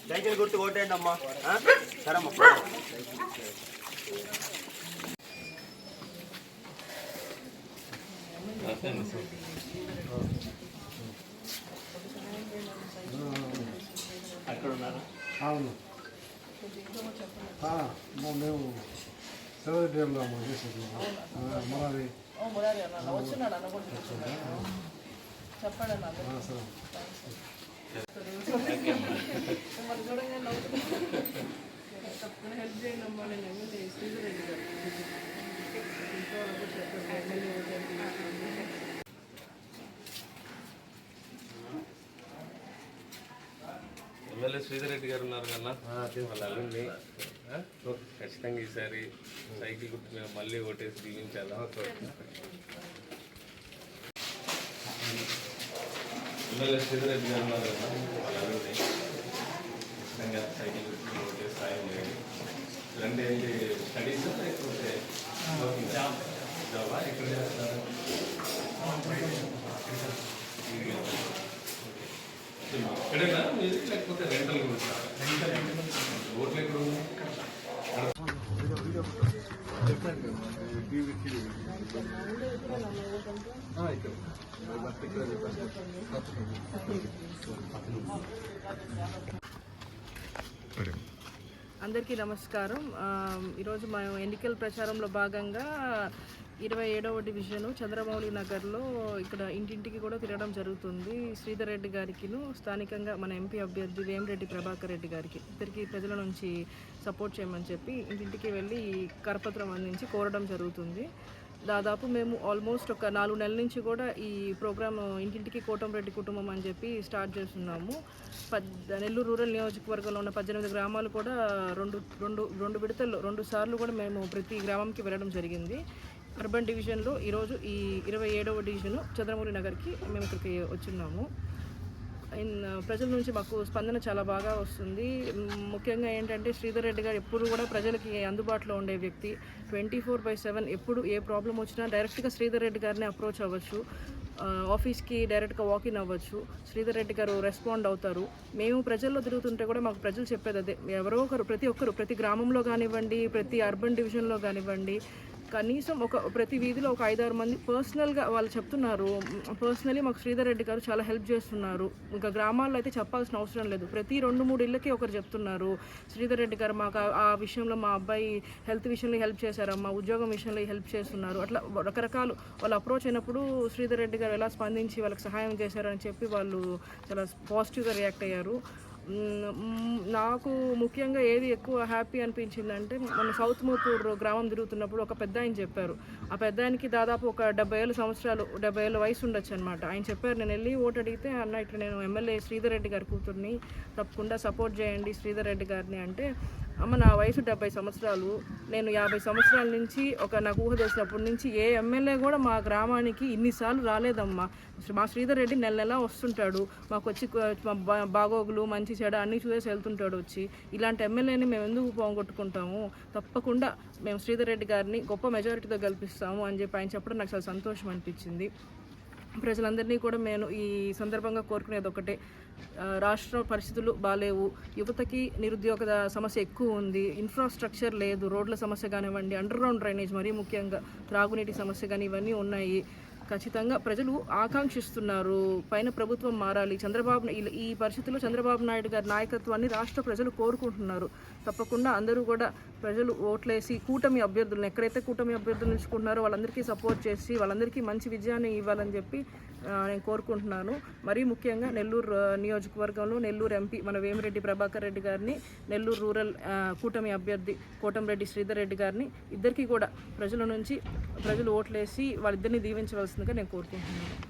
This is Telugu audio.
సైకిల్ గుర్తు కొట్టండి అమ్మా. సరమ్మా. అక్కడ ఉన్నారా? అవును, మేము సెలవు డ్రైవ్లో చేసేది మురారి తప్పకుండా హెల్ప్ చేయండి అమ్మా. నేను ఎమ్మెల్యే శ్రీధరెడ్డి గారు ఎమ్మెల్యే శ్రీధరెడ్డి గారు ఉన్నారు కన్నా వాళ్ళ అల్లుండి ఖచ్చితంగా ఈసారి సైకిల్ గుర్తు మేము మళ్ళీ ఓటేసి దీవించాలా. ఎమ్మెల్యే శ్రీధరెడ్డి గారు ఉన్నారు కదా వాళ్ళ అల్లుండి ఖచ్చితంగా సైకిల్ గుర్తు ఓటేసి సాయం చేయండి. రెండు ఏంటి స్టడీస్ లేకపోతే జాబా ఎక్కడ చేస్తారు? ఇక్కడేనా మీరు లేకపోతే రెంటల్ ఓట్లు ఎక్కడ ఉన్నాయి? అందరికీ నమస్కారం. ఈరోజు మేము ఎన్నికల ప్రచారంలో భాగంగా 27వ డివిజను చంద్రమౌళి నగర్లో ఇక్కడ ఇంటింటికి కూడా తిరగడం జరుగుతుంది. శ్రీధర్ రెడ్డి గారికిను స్థానికంగా మన ఎంపీ అభ్యర్థి వేమిరెడ్డి ప్రభాకర్ రెడ్డి గారికి ఇద్దరికి ప్రజల నుంచి సపోర్ట్ చేయమని చెప్పి ఇంటింటికి వెళ్ళి కరపత్రం అందించి కోరడం జరుగుతుంది. దాదాపు మేము ఆల్మోస్ట్ ఒక 4 నెలల నుంచి కూడా ఈ ప్రోగ్రామ్ ఇంటింటికి కోటంరెడ్డి కుటుంబం అని చెప్పి స్టార్ట్ చేస్తున్నాము. నెల్లూరు రూరల్ నియోజకవర్గంలో ఉన్న 18 గ్రామాలు కూడా రెండు విడతల్లో 2 సార్లు కూడా మేము ప్రతి గ్రామంకి వెళ్ళడం జరిగింది. అర్బన్ డివిజన్లో ఈరోజు ఈ 27వ డివిజను చంద్రమౌళి నగర్కి మేము ఇక్కడికి వచ్చున్నాము. ప్రజల నుంచి మాకు స్పందన చాలా బాగా వస్తుంది. ముఖ్యంగా ఏంటంటే శ్రీధర్ రెడ్డి గారు ఎప్పుడు కూడా ప్రజలకి అందుబాటులో ఉండే వ్యక్తి. 24/7 ఎప్పుడు ఏ ప్రాబ్లం వచ్చినా డైరెక్ట్గా శ్రీధర్ రెడ్డి గారిని అప్రోచ్ అవ్వచ్చు, ఆఫీస్కి డైరెక్ట్గా వాకిన్ అవ్వచ్చు. శ్రీధర్ రెడ్డి గారు రెస్పాండ్ అవుతారు. మేము ప్రజల్లో తిరుగుతుంటే కూడా మాకు ప్రజలు చెప్పేది అదే, ఎవరో ఒకరు ప్రతి గ్రామంలో కానివ్వండి, ప్రతి అర్బన్ డివిజన్లో కానివ్వండి, కనీసం ప్రతి వీధిలో ఒక 5-6 మంది పర్సనల్గా వాళ్ళు చెప్తున్నారు. పర్సనలీ మాకు శ్రీధర్ రెడ్డి గారు చాలా హెల్ప్ చేస్తున్నారు. ఇంకా గ్రామాల్లో అయితే చెప్పాల్సిన అవసరం లేదు, ప్రతి 2-3 ఇళ్ళకి ఒకరు చెప్తున్నారు, శ్రీధర్ రెడ్డి గారు మాకు ఆ విషయంలో మా అబ్బాయి హెల్త్ విషయంలో హెల్ప్ చేశారమ్మా, ఉద్యోగం విషయంలో హెల్ప్ చేస్తున్నారు. అట్లా రకరకాలు వాళ్ళు అప్రోచ్ అయినప్పుడు శ్రీధర్ రెడ్డి గారు ఎలా స్పందించి వాళ్ళకి సహాయం చేశారని చెప్పి వాళ్ళు చాలా పాజిటివ్గా రియాక్ట్ అయ్యారు. నాకు ముఖ్యంగా ఏది ఎక్కువ హ్యాపీ అనిపించిందంటే, మన సౌత్ మూపూర్ గ్రామం తిరుగుతున్నప్పుడు ఒక పెద్ద ఆయన చెప్పారు. ఆ పెద్ద ఆయనకి దాదాపు ఒక 70 ఏళ్ళ వయసు ఉండొచ్చు అనమాట. ఆయన చెప్పారు, నేను వెళ్ళి ఓటు అడిగితే అన్న ఇట్లా నేను ఎమ్మెల్యే శ్రీధర్ రెడ్డి గారి కూతుర్ని, తప్పకుండా సపోర్ట్ చేయండి శ్రీధర్ రెడ్డి గారిని అంటే, అమ్మ నా వయసు 70 సంవత్సరాలు, నేను 50 సంవత్సరాల నుంచి నాకు ఊహ తెలిసినప్పటి నుంచి ఏ ఎమ్మెల్యే కూడా మా గ్రామానికి ఇన్నిసార్లు రాలేదమ్మా. మా శ్రీధర్ రెడ్డి నెల వస్తుంటాడు, మాకు వచ్చి బాగోగులు మంచి చెడ అన్నీ చూసేసి వెళ్తుంటాడు వచ్చి. ఇలాంటి ఎమ్మెల్యేని మేము ఎందుకు పోగొట్టుకుంటాము, తప్పకుండా మేము శ్రీధర్ రెడ్డి గారిని గొప్ప మెజారిటీతో గెలిపిస్తాము అని చెప్పి ఆయన చెప్పడం నాకు చాలా సంతోషం అనిపించింది. ప్రజలందరినీ కూడా నేను ఈ సందర్భంగా కోరుకునేది ఒకటే, రాష్ట్ర పరిస్థితులు బాలేవు, యువతకి నిరుద్యోగ సమస్య ఎక్కువ ఉంది, ఇన్ఫ్రాస్ట్రక్చర్ లేదు, రోడ్ల సమస్య కానివ్వండి, అండర్ గ్రౌండ్ డ్రైనేజ్ మరీ ముఖ్యంగా త్రాగునీటి సమస్య కానీ ఇవన్నీ ఉన్నాయి. ఖచ్చితంగా ప్రజలు ఆకాంక్షిస్తున్నారు, పైన ప్రభుత్వం మారాలి. ఈ పరిస్థితుల్లో చంద్రబాబు నాయుడు గారి నాయకత్వాన్ని రాష్ట్ర ప్రజలు కోరుకుంటున్నారు. తప్పకుండా అందరూ కూడా ప్రజలు ఓట్లేసి కూటమి అభ్యర్థులను, ఎక్కడైతే కూటమి అభ్యర్థులు నిలుచుకుంటున్నారో వాళ్ళందరికీ సపోర్ట్ చేసి వాళ్ళందరికీ మంచి విజయాన్ని ఇవ్వాలని చెప్పి నేను కోరుకుంటున్నాను. మరీ ముఖ్యంగా నెల్లూరు నియోజకవర్గంలో నెల్లూరు ఎంపీ మన వేమిరెడ్డి ప్రభాకర్ రెడ్డి గారిని, నెల్లూరు రూరల్ కూటమి అభ్యర్థి కోటంరెడ్డి శ్రీధర్ రెడ్డి గారిని ఇద్దరికీ కూడా ప్రజల నుంచి ప్రజలు ఓట్లేసి వాళ్ళిద్దరిని దీవించవలసిందిగా నేను కోరుకుంటున్నాను.